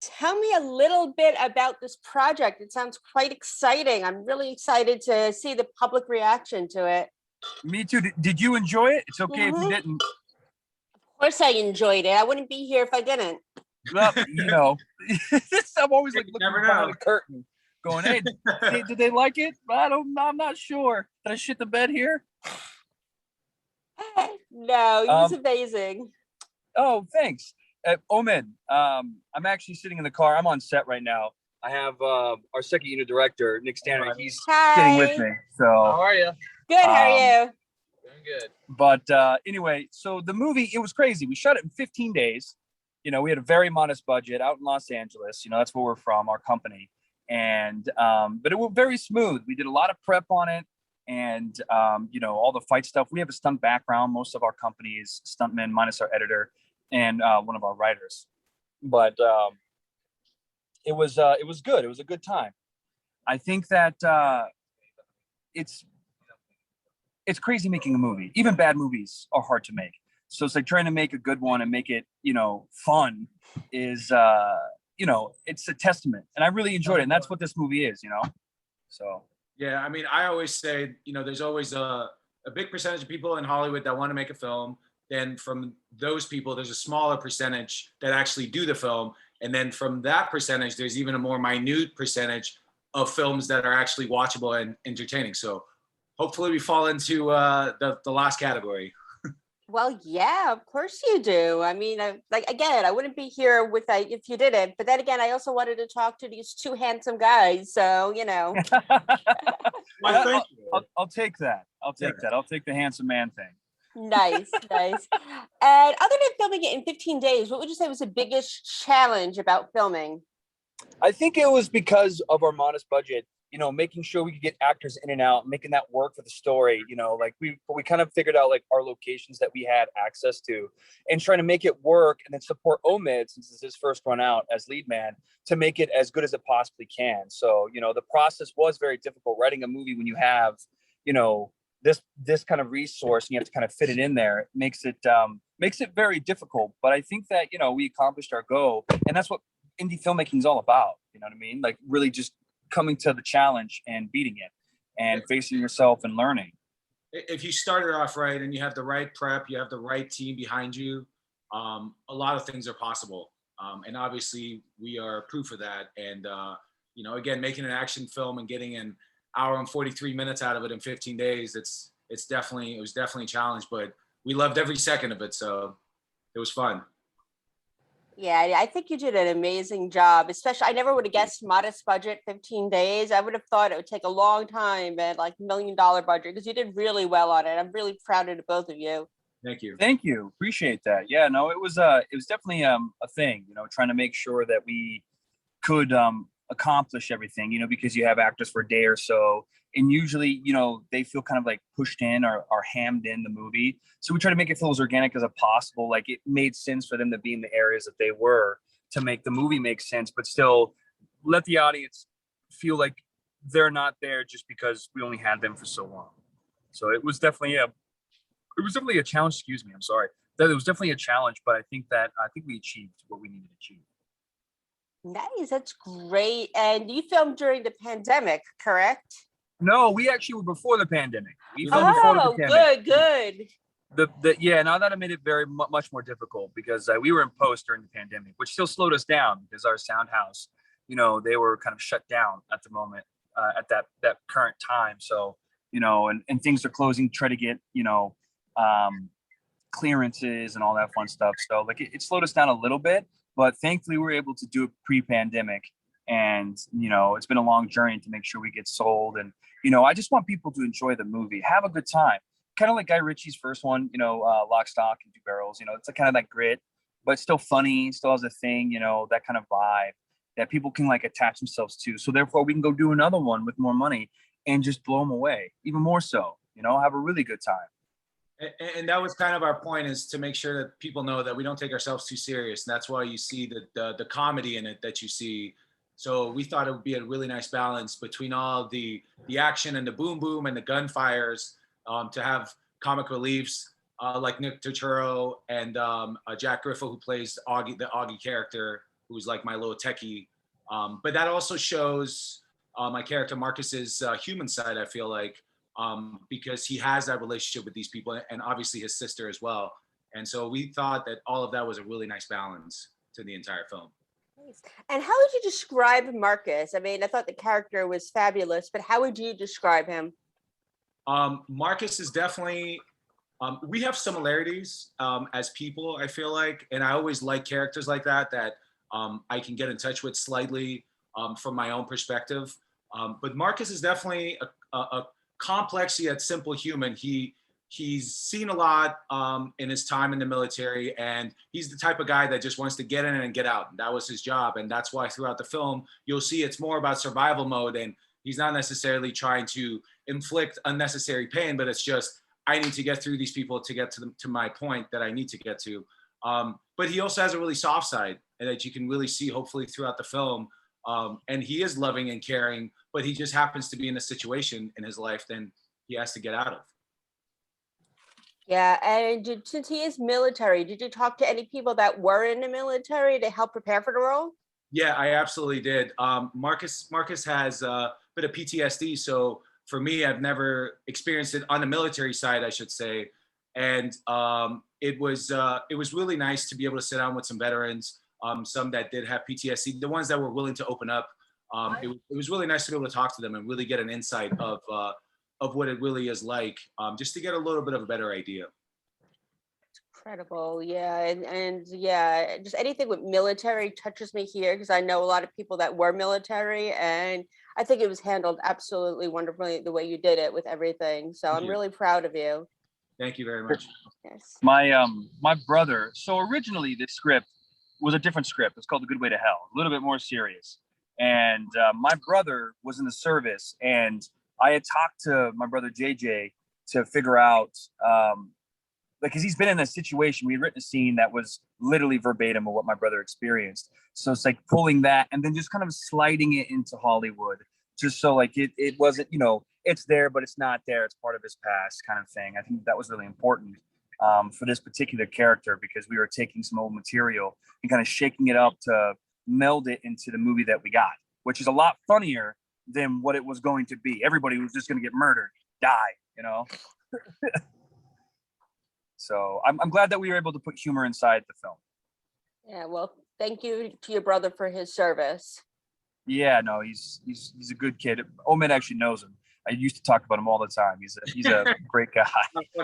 Tell me a little bit about this project. It sounds quite exciting. I'm really excited to see the public reaction to it. Me too. Did you enjoy it? It's okay if you Mhm. didn't. Of course I enjoyed it. I wouldn't be here if I didn't. Well, I'm always like You looking never behind know. the curtain, going, "Hey, did they like it? I'm not sure. Did I shit the bed here?" No, it was Um, amazing. oh, thanks, Omen. I'm actually sitting in the car. I'm on set right now. I have our second unit director, Nick Stanner. He's sitting with Hi. me. How So, are you? Good, how are you? Doing good. but anyway, so the movie, it was crazy. We shot it in 15 days. We had a very modest budget out in Los Angeles. That's where we're from, our company. And but it was very smooth. We did a lot of prep on it, and all the fight stuff. We have a stunt background. Most of our company is stuntmen, minus our editor and one of our writers. But it was good. It was a good time. I think that it's crazy making a movie. Even bad movies are hard to make. So it's like trying to make a good one and make it, fun is, it's a testament. And I really enjoyed it. And that's what this movie is, So. Yeah, I mean, I always say, there's always a big percentage of people in Hollywood that want to make a film. Then from those people, there's a smaller percentage that actually do the film. And then from that percentage, there's even a more minute percentage of films that are actually watchable and entertaining. So hopefully we fall into the last category. Well, yeah, of course you do. I mean, again, I wouldn't be here if you didn't. But then again, I also wanted to talk to these two handsome guys. So, Well, thank you. I'll take that. I'll take that. I'll take the handsome man thing. Nice, nice. And other than filming it in 15 days, what would you say was the biggest challenge about filming? I think it was because of our modest budget, making sure we could get actors in and out, making that work for the story, like we kind of figured out like our locations that we had access to and trying to make it work and then support Omid, since it's his first run out as lead man, to make it as good as it possibly can. So, the process was very difficult writing a movie when you have, this kind of resource and you have to kind of fit it in there. It makes it very difficult. But I think that, we accomplished our goal, and that's what indie filmmaking is all about. You know what I mean? Like really just coming to the challenge and beating it and facing yourself and learning. If you started off right and you have the right prep, you have the right team behind you, a lot of things are possible. And obviously we are proof of that. And, again, making an action film and getting an hour and 43 minutes out of it in 15 days, it was definitely a challenge, but we loved every second of it. So it was fun. Yeah, I think you did an amazing job, especially I never would have guessed modest budget, 15 days. I would have thought it would take a long time and like $1 million budget, because you did really well on it. I'm really proud of the both of you. Thank you. Thank you. Appreciate that. Yeah, no, it was definitely a thing, trying to make sure that we could accomplish everything, because you have actors for a day or so. And usually, they feel kind of like pushed in or hammed in the movie. So we try to make it feel as organic as possible. Like it made sense for them to be in the areas that they were to make the movie make sense, but still let the audience feel like they're not there just because we only had them for so long. So it was definitely a challenge. Excuse me. I'm sorry. That it was definitely a challenge, but I think we achieved what we needed to achieve. Nice, that's great. And you filmed during the pandemic, correct? No, we actually were before the pandemic. We filmed before the pandemic. Good. Now that made it very much more difficult because we were in post during the pandemic, which still slowed us down because our sound house, they were kind of shut down at the moment at that current time. So, and things are closing, try to get, clearances and all that fun stuff. So like it slowed us down a little bit, but thankfully we were able to do it pre-pandemic. And, it's been a long journey to make sure we get sold. And, I just want people to enjoy the movie, have a good time. Kind of like Guy Ritchie's first one, Lock, Stock, and Two Barrels. It's a kind of that grit, but still funny, still has a thing, that kind of vibe that people can like attach themselves to. So therefore we can go do another one with more money and just blow them away even more so, have a really good time. And that was kind of our point, is to make sure that people know that we don't take ourselves too serious. And that's why you see the comedy in it that you see. So we thought it would be a really nice balance between all the action and the boom boom and the gunfires, to have comic reliefs like Nick Turturro and Jack Griffith, who plays the Augie character, who's like my little techie. But that also shows my character Marcus's human side, I feel like, because he has that relationship with these people and obviously his sister as well. And so we thought that all of that was a really nice balance to the entire film. Nice. And how would you describe Marcus? I mean, I thought the character was fabulous, but how would you describe him? Marcus is definitely, we have similarities as people, I feel like, and I always like characters like that I can get in touch with slightly from my own perspective. But Marcus is definitely a complex yet simple human. He's seen a lot in his time in the military, and he's the type of guy that just wants to get in and get out. And that was his job, and that's why throughout the film you'll see it's more about survival mode, and he's not necessarily trying to inflict unnecessary pain, but it's just I need to get through these people to get to my point that I need to get to. But he also has a really soft side and that you can really see hopefully throughout the film. And he is loving and caring, but he just happens to be in a situation in his life then he has to get out of. Yeah, and since he is military, did you talk to any people that were in the military to help prepare for the role? Yeah, I absolutely did. Marcus has a bit of PTSD, so for me, I've never experienced it on the military side, I should say. And it was really nice to be able to sit down with some veterans, some that did have PTSD, the ones that were willing to open up. It was really nice to be able to talk to them and really get an insight of what it really is like, just to get a little bit of a better idea. Incredible. Yeah. And yeah, just anything with military touches me here because I know a lot of people that were military, and I think it was handled absolutely wonderfully the way you did it with everything. So I'm really proud of you. Thank you very much. Yes. My brother, so originally this script was a different script. It's called The Good Way to Hell, a little bit more serious. And my brother was in the service, and I had talked to my brother JJ to figure out because he's been in a situation. We had written a scene that was literally verbatim of what my brother experienced. So it's like pulling that and then just kind of sliding it into Hollywood, just so like it wasn't, it's there, but it's not there. It's part of his past kind of thing. I think that was really important for this particular character because we were taking some old material and kind of shaking it up to meld it into the movie that we got, which is a lot funnier than what it was going to be. Everybody was just going to get murdered, die. So I'm glad that we were able to put humor inside the film. Yeah, well, thank you to your brother for his service. Yeah, no, he's a good kid. Omid actually knows him. I used to talk about him all the time. He's a great guy.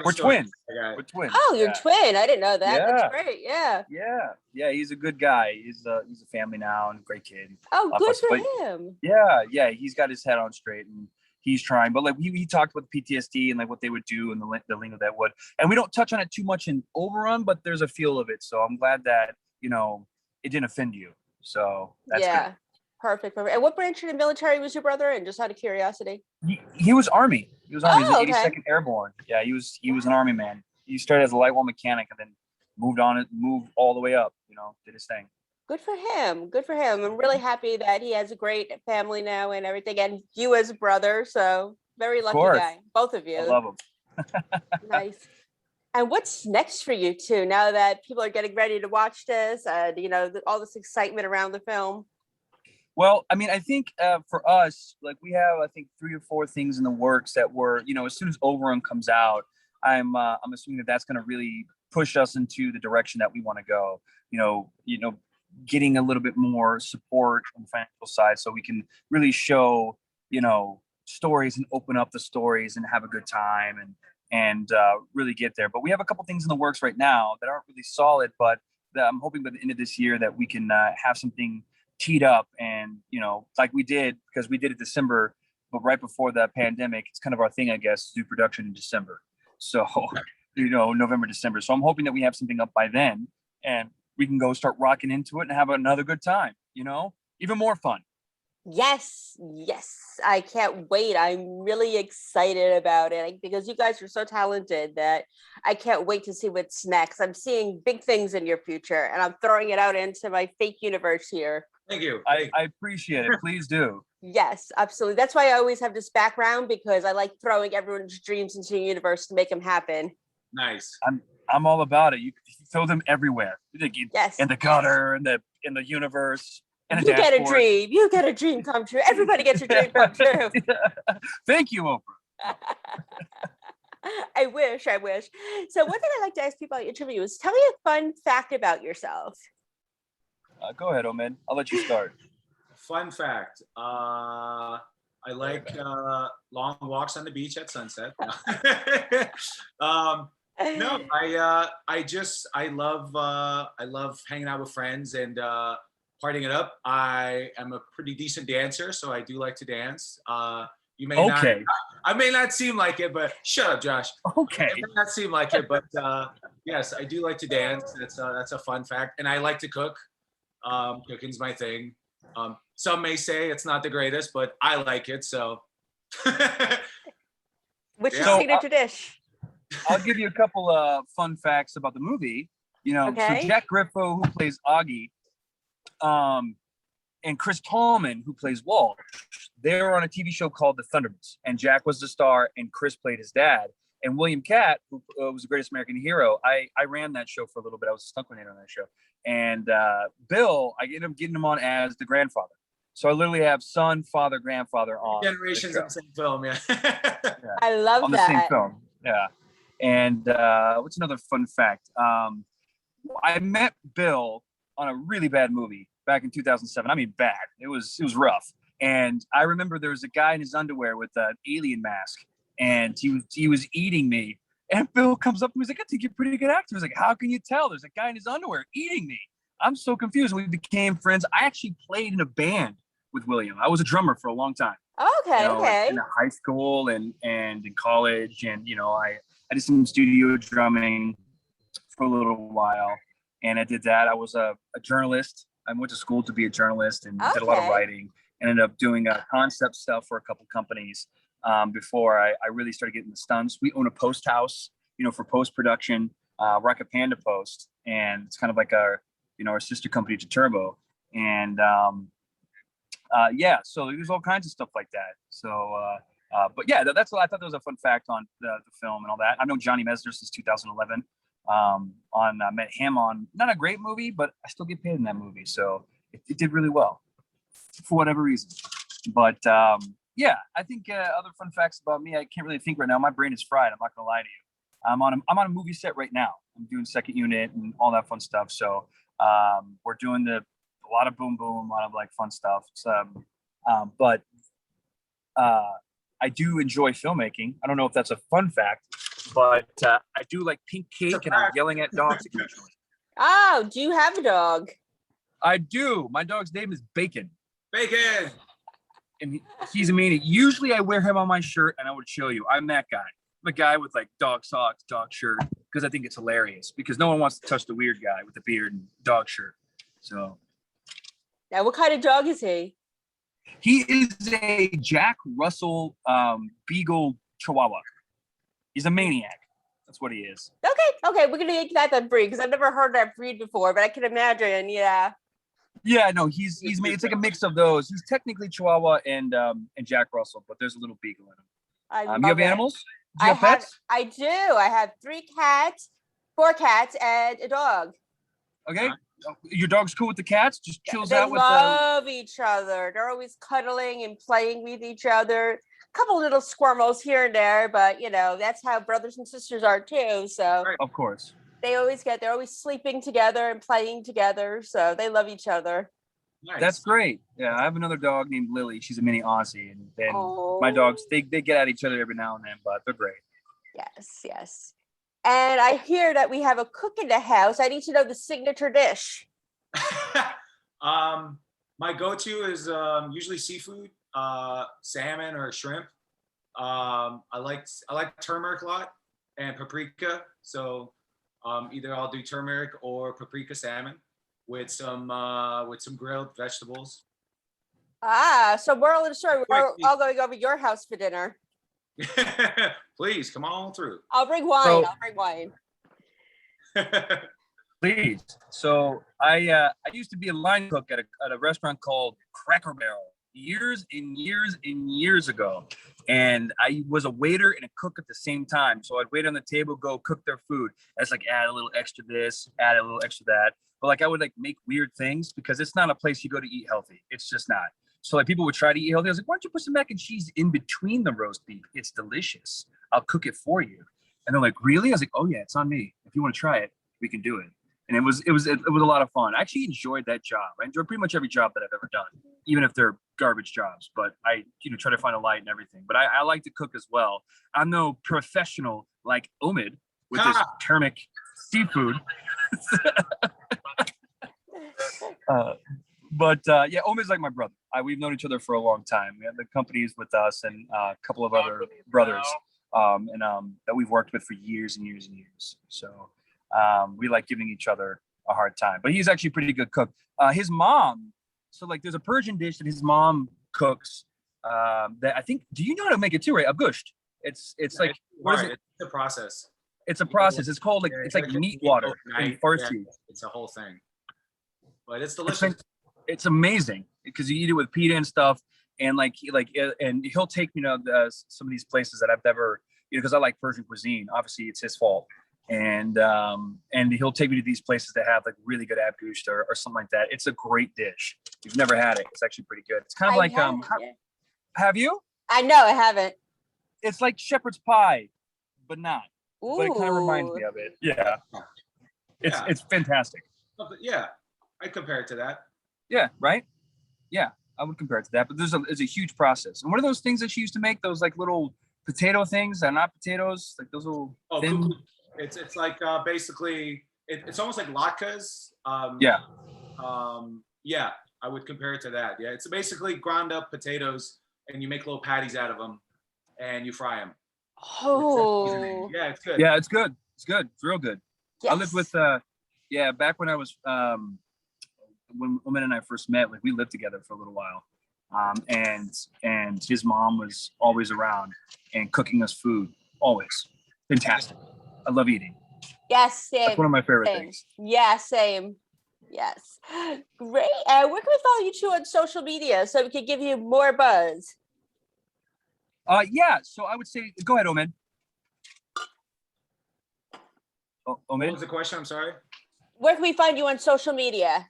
We're twins. We're twins. Oh, you're twin. I didn't know that. Yeah. That's great. Yeah. Yeah. He's a good guy. He's a family now and a great kid. Oh, good for him. Yeah. He's got his head on straight and he's trying. But like he talked about the PTSD and like what they would do and the link that would. And we don't touch on it too much in Overrun, but there's a feel of it. So I'm glad that it didn't offend you. So that's good. Perfect. And what branch of the military was your brother in? Just out of curiosity. He was Army. He was Army. Oh, he was 82nd Airborne. Yeah, he was an Army man. He started as a light wall mechanic and then moved all the way up. Did his thing. Good for him. Good for him. I'm really happy that he has a great family now and everything, and you as a brother. So very lucky guy, both of you. I love him. Nice. And what's next for you two now that people are getting ready to watch this and all this excitement around the film? Well, I mean, I think for us, like we have, I think 3 or 4 things in the works that were, as soon as Overrun comes out, I'm assuming that's going to really push us into the direction that we want to go. Getting a little bit more support on the financial side, so we can really show, stories and open up the stories and have a good time and really get there. But we have a couple things in the works right now that aren't really solid, but that I'm hoping by the end of this year that we can have something teed up and like we did, because we did it December, but right before the pandemic, it's kind of our thing, I guess, to do production in December. So November, December. So I'm hoping that we have something up by then and we can go start rocking into it and have another good time, even more fun. Yes, I can't wait. I'm really excited about it because you guys are so talented that I can't wait to see what's next. I'm seeing big things in your future and I'm throwing it out into my fake universe here. Thank you. I appreciate it. Please do. Yes, absolutely. That's why I always have this background, because I like throwing everyone's dreams into the universe to make them happen. Nice. I'm all about it. You throw them everywhere. Yes. In the gutter, in the universe, and You get a dream. You get a dream come true. Everybody gets a dream come true. Thank you, Oprah. I wish. So one thing I like to ask people at interview is tell me a fun fact about yourself. Go ahead, Omen. I'll let you start. Fun fact. I like long walks on the beach at sunset. No, I love hanging out with friends and partying it up. I am a pretty decent dancer, so I do like to dance. You may not. I may not seem like it, but shut up, Josh. Okay. It may not seem like it, but yes, I do like to dance. That's a fun fact, and I like to cook. Cooking's my thing. Some may say it's not the greatest, but I like it. So, Which is signature dish? I'll give you a couple of fun facts about the movie. So Jack Griffo, who plays Augie, and Chris Tallman, who plays Walsh, they were on a TV show called The Thunderbirds, and Jack was the star, and Chris played his dad. And William Catt, who was the Greatest American Hero, I ran that show for a little bit. I was a stunt coordinator on that show. And Bill, I ended up getting him on as the grandfather. So I literally have son, father, grandfather on. Generations of the same film, yeah. I love on that. The same film, yeah. And what's another fun fact? I met Bill on a really bad movie back in 2007. I mean, bad. It was rough. And I remember there was a guy in his underwear with an alien mask, and he was eating me. And Bill comes up and he's like, I think you're a pretty good actor. I was like, how can you tell? There's a guy in his underwear eating me. I'm so confused. We became friends. I actually played in a band with William. I was a drummer for a long time. Okay. In high school and in college. And, I did some studio drumming for a little while. And I did that. I was a journalist. I went to school to be a journalist and did a lot of writing. And ended up doing concept stuff for a couple companies. Before I really started getting the stunts. We own a post house, for post-production, Rocket Panda Post. And it's kind of like our sister company to Turbo. And so there's all kinds of stuff like that. So, but yeah, that's what I thought that was a fun fact on the film and all that. I've known Johnny Mesner since 2011. Met him on not a great movie, but I still get paid in that movie. So it did really well for whatever reason. But yeah, I think other fun facts about me, I can't really think right now. My brain is fried. I'm not gonna lie to you. I'm on a movie set right now. I'm doing second unit and all that fun stuff. So we're doing a lot of boom boom, a lot of like fun stuff. So, but I do enjoy filmmaking. I don't know if that's a fun fact, but I do like pink cake and I'm yelling at dogs occasionally. Oh, do you have a dog? I do. My dog's name is Bacon. Bacon. And he's a meanie. Usually I wear him on my shirt, and I would show you. I'm that guy. I'm a guy with like dog socks, dog shirt, because I think it's hilarious. Because no one wants to touch the weird guy with the beard and dog shirt. So. Now, what kind of dog is he? He is a Jack Russell Beagle Chihuahua. He's a maniac. That's what he is. Okay, we're gonna make that breed because I've never heard that breed before, but I can imagine. Yeah. Yeah, no, he's made. It's like a mix of those. He's technically Chihuahua and Jack Russell, but there's a little beagle in him. You have animals? Do you have pets? I do. I have 4 cats, and a dog. Okay. Your dog's cool with the cats? Just chills out with them. They love each other. They're always cuddling and playing with each other. A couple little squirmels here and there, but that's how brothers and sisters are too. So of course. They're always sleeping together and playing together. So they love each other. Nice. That's great. Yeah, I have another dog named Lily. She's a mini Aussie. And my dogs, they get at each other every now and then, but they're great. Yes. And I hear that we have a cook in the house. I need to know the signature dish. My go-to is usually seafood, salmon or shrimp. I like turmeric a lot and paprika. So either I'll do turmeric or paprika salmon with some grilled vegetables. So moral of the story, we're all going over your house for dinner. Please come on through. I'll bring wine. Please. So I used to be a line cook at a restaurant called Cracker Barrel years and years and years ago. And I was a waiter and a cook at the same time. So I'd wait on the table, go cook their food. That's like add a little extra this, add a little extra that. But like I would like make weird things because it's not a place you go to eat healthy. It's just not. So like people would try to eat healthy. I was like, why don't you put some mac and cheese in between the roast beef? It's delicious. I'll cook it for you. And they're like, really? I was like, oh yeah, it's on me. If you want to try it, we can do it. And it was a lot of fun. I actually enjoyed that job. I enjoyed pretty much every job that I've ever done, even if they're garbage jobs. But I, try to find a light and everything. But I like to cook as well. I'm no professional like Omid with his thermic seafood. But yeah, Omid's like my brother. We've known each other for a long time. We have the companies with us and a couple of other brothers that we've worked with for years and years and years. So we like giving each other a hard time. But he's actually a pretty good cook. His mom, so like there's a Persian dish that his mom cooks that I think, do you know how to make it too, right? Abgusht. It's like, what is it? It's a process. It's a process. It's called like, it's like meat water in Farsi. Yeah, it's a whole thing. But it's delicious. It's amazing because you eat it with pita and stuff. And and he'll take me to some of these places that I've never, because I like Persian cuisine. Obviously, it's his fault. And he'll take me to these places that have like really good abgusht or something like that. It's a great dish. If you've never had it, it's actually pretty good. It's kind of like have you? I know I haven't. It's like shepherd's pie, but not. Ooh. But it kind of reminds me of it. Yeah. It's fantastic. Yeah, I'd compare it to that. Yeah, right? Yeah, I would compare it to that. But there's a huge process. And what are those things that she used to make? Those like little potato things that are not potatoes, like those little thin. It's like basically it's almost like latkes. Yeah, I would compare it to that. Yeah, it's basically ground up potatoes, and you make little patties out of them, and you fry them. Oh, yeah, it's good. Yeah, it's good. It's good. It's real good. yes. I lived with back when I was when Omen and I first met, like we lived together for a little while. And his mom was always around and cooking us food. Always. Fantastic. I love eating. Yes, same. That's one of my favorite Same. things. Yeah, same. Yes. Great. Where can we follow you two on social media so we can give you more buzz? Yeah, so I would say, go ahead, Omen. Omen? What was the question? I'm sorry. Where can we find you on social media?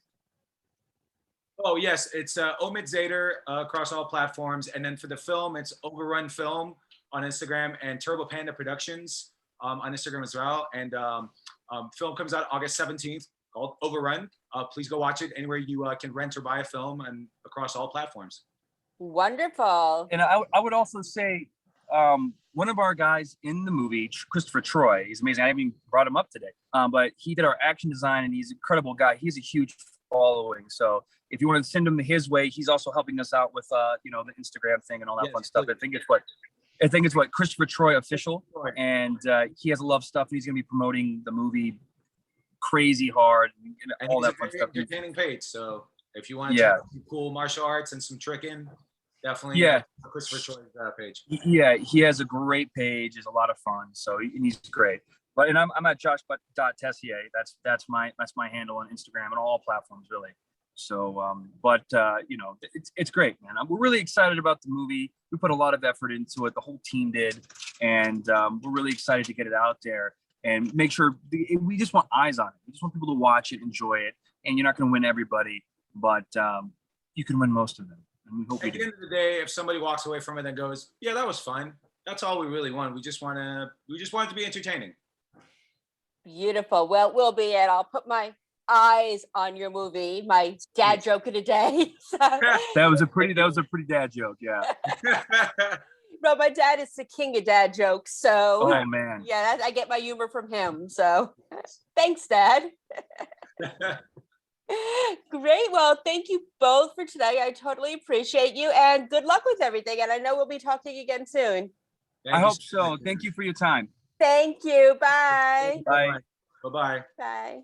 Oh, yes, it's Omid Zader across all platforms. And then for the film, it's Overrun Film on Instagram and Turbo Panda Productions on Instagram as well. And film comes out August 17th called Overrun. Please go watch it anywhere you can rent or buy a film and across all platforms. Wonderful. And I would also say one of our guys in the movie, Christopher Troy, he's amazing. I haven't even brought him up today, but he did our action design and he's an incredible guy. He's a huge following. So if you want to send him his way, he's also helping us out with the Instagram thing and all that fun stuff. I think it's what Christopher Troy Official, and he has a love stuff and he's gonna be promoting the movie crazy hard and all that fun stuff. Entertaining page. So if you want to check out some cool martial arts and some tricking, definitely Christopher Troy's page. Yeah, he has a great page. It's a lot of fun. So he's great. But I'm at josh.tessier. That's my handle on Instagram and all platforms really. So it's great, man. We're really excited about the movie. We put a lot of effort into it. The whole team did, and we're really excited to get it out there and make sure we just want eyes on it. We just want people to watch it, enjoy it, and you're not going to win everybody, but you can win most of them. And we hope at the end of the day, if somebody walks away from it and goes, "Yeah, that was fun," that's all we really want. We just want it to be entertaining. Beautiful. Well, we'll be it. I'll put my eyes on your movie. My dad joke of the day. So. That was a pretty dad joke. Yeah. No, my dad is the king of dad jokes. So. Oh man. Yeah, I get my humor from him. So, thanks, Dad. Great. Well, thank you both for today. I totally appreciate you, and good luck with everything. And I know we'll be talking again soon. I hope so. Thank you for your time. Thank you. Bye. Bye. Bye-bye. Bye.